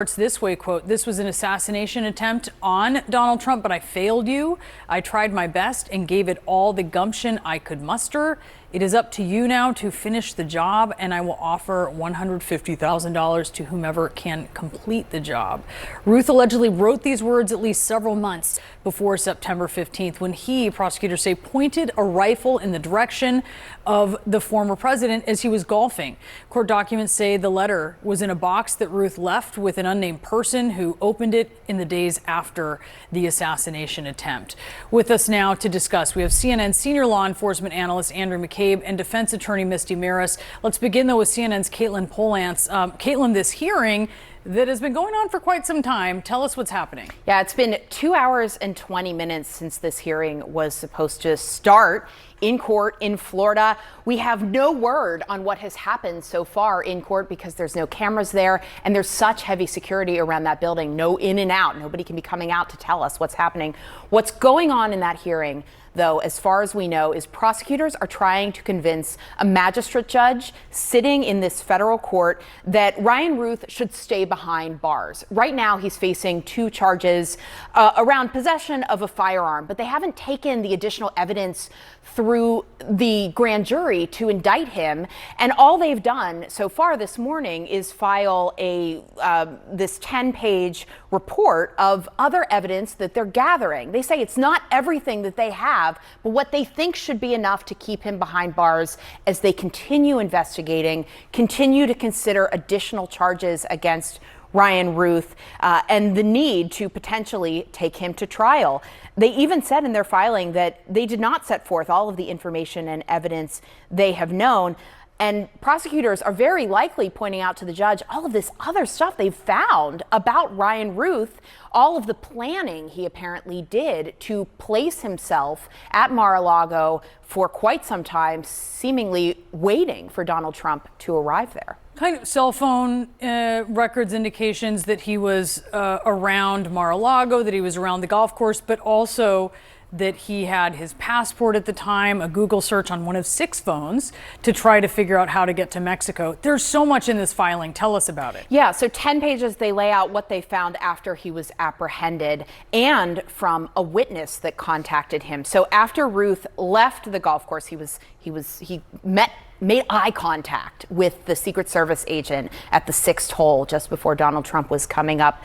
It's this way, quote, "This was an assassination attempt on Donald Trump, but I failed you. I tried my best and gave it all the gumption I could muster. It is up to you now to finish the job, and I will offer $150,000 to whomever can complete the job." Ruth allegedly wrote these words at least several months before September 15th, when he, prosecutors say, pointed a rifle in the direction of the former president as he was golfing. Court documents say the letter was in a box that Ruth left with an unnamed person who opened it in the days after the assassination attempt. With us now to discuss, we have CNN senior law enforcement analyst Andrew McCabe and defense attorney Misty Maris. Let's begin, though, with CNN's Caitlin Polance. Caitlin, this hearing that has been going on for quite some time. Tell us what's happening. Yeah, it's been 2 hours and 20 minutes since this hearing was supposed to start in court in Florida. We have no word on what has happened so far in court because there's no cameras there and there's such heavy security around that building. No in and out. Nobody can be coming out to tell us what's happening. What's going on in that hearing, though, as far as we know, is prosecutors are trying to convince a magistrate judge sitting in this federal court that Ryan Ruth should stay behind bars. Right now, he's facing 2 charges around possession of a firearm, but they haven't taken the additional evidence through the grand jury to indict him. And all they've done so far this morning is file this 10-page report of other evidence that they're gathering. They say it's not everything that they have, but what they think should be enough to keep him behind bars as they continue investigating, continue to consider additional charges against Ryan Ruth, and the need to potentially take him to trial. They even said in their filing that they did not set forth all of the information and evidence they have known. And prosecutors are very likely pointing out to the judge all of this other stuff they've found about Ryan Ruth, all of the planning he apparently did to place himself at Mar-a-Lago for quite some time, seemingly waiting for Donald Trump to arrive there. Kind of cell phone records indications that he was around Mar-a-Lago, that he was around the golf course, but also that he had his passport at the time, a Google search on one of 6 phones to try to figure out how to get to Mexico. There's so much in this filing. Tell us about it. Yeah, so 10 pages, they lay out what they found after he was apprehended and from a witness that contacted him. So after Ruth left the golf course, he made eye contact with the Secret Service agent at the 6th hole just before Donald Trump was coming up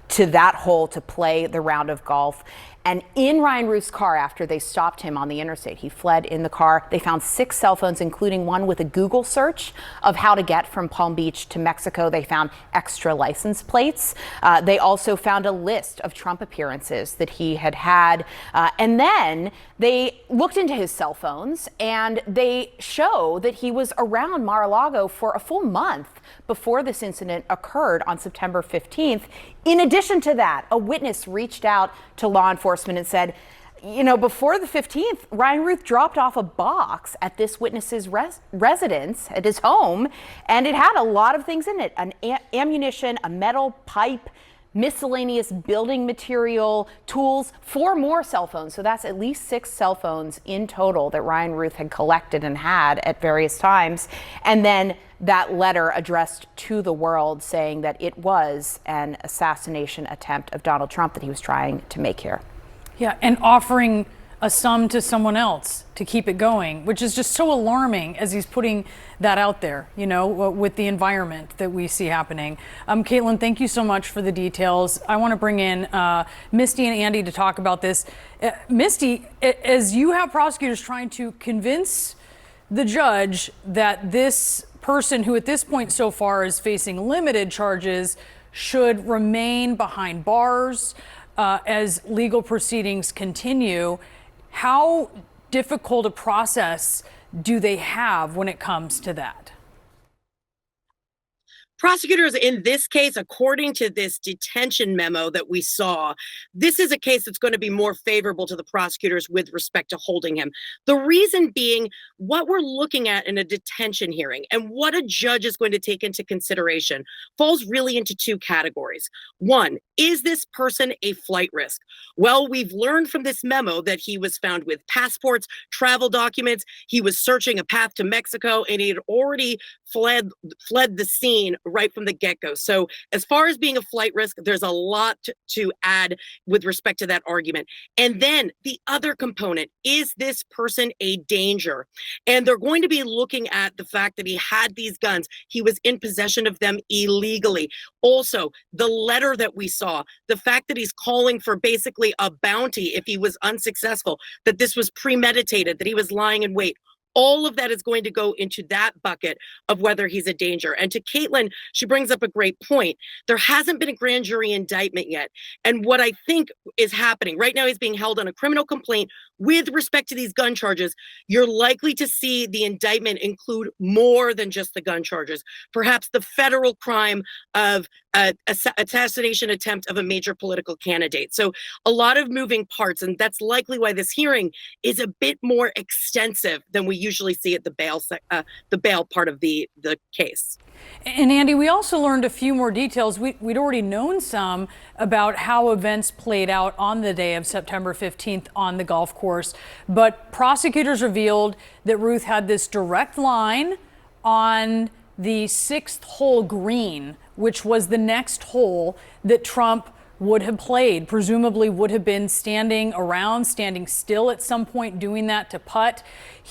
to that hole to play the round of golf. And in Ryan Ruth's car, after they stopped him on the interstate, he fled in the car. They found 6 cell phones, including one with a Google search of how to get from Palm Beach to Mexico. They found extra license plates. They also found a list of Trump appearances that he had had. And then they looked into his cell phones, and they show that he was around Mar-a-Lago for a full month before this incident occurred on September 15th. In addition to that, a witness reached out to law enforcement and said, before the 15th, Ryan Ruth dropped off a box at this witness's residence, at his home, and it had a lot of things in it, ammunition, a metal pipe, miscellaneous building material, tools, 4 more cell phones. So that's at least 6 cell phones in total that Ryan Ruth had collected and had at various times. And then that letter addressed to the world saying that it was an assassination attempt of Donald Trump that he was trying to make here. Yeah, and offering a sum to someone else to keep it going, which is just so alarming as he's putting that out there, with the environment that we see happening. Caitlin, thank you so much for the details. I want to bring in Misty and Andy to talk about this. Misty, as you have prosecutors trying to convince the judge that this person, who at this point so far is facing limited charges, should remain behind bars as legal proceedings continue, how difficult a process do they have when it comes to that? Prosecutors in this case, according to this detention memo that we saw, this is a case that's going to be more favorable to the prosecutors with respect to holding him. The reason being, what we're looking at in a detention hearing and what a judge is going to take into consideration falls really into 2 categories. One, is this person a flight risk? Well, we've learned from this memo that he was found with passports, travel documents. He was searching a path to Mexico, and he had already fled the scene right from the get-go. So as far as being a flight risk, there's a lot to add with respect to that argument. And then the other component, is this person a danger? And they're going to be looking at the fact that he had these guns. He was in possession of them illegally. Also, the letter that we saw, the fact that he's calling for basically a bounty if he was unsuccessful, that this was premeditated, that he was lying in wait. All of that is going to go into that bucket of whether he's a danger. And to Caitlin, she brings up a great point. There hasn't been a grand jury indictment yet. And what I think is happening right now, he's being held on a criminal complaint with respect to these gun charges. You're likely to see the indictment include more than just the gun charges, perhaps the federal crime of assassination attempt of a major political candidate. So a lot of moving parts, and that's likely why this hearing is a bit more extensive than we usually see at the bail part of the case. And Andy, we also learned a few more details. We'd already known some about how events played out on the day of September 15th on the golf course, but prosecutors revealed that Ruth had this direct line on the 6th hole green, which was the next hole that Trump would have played, presumably would have been standing still at some point doing that to putt.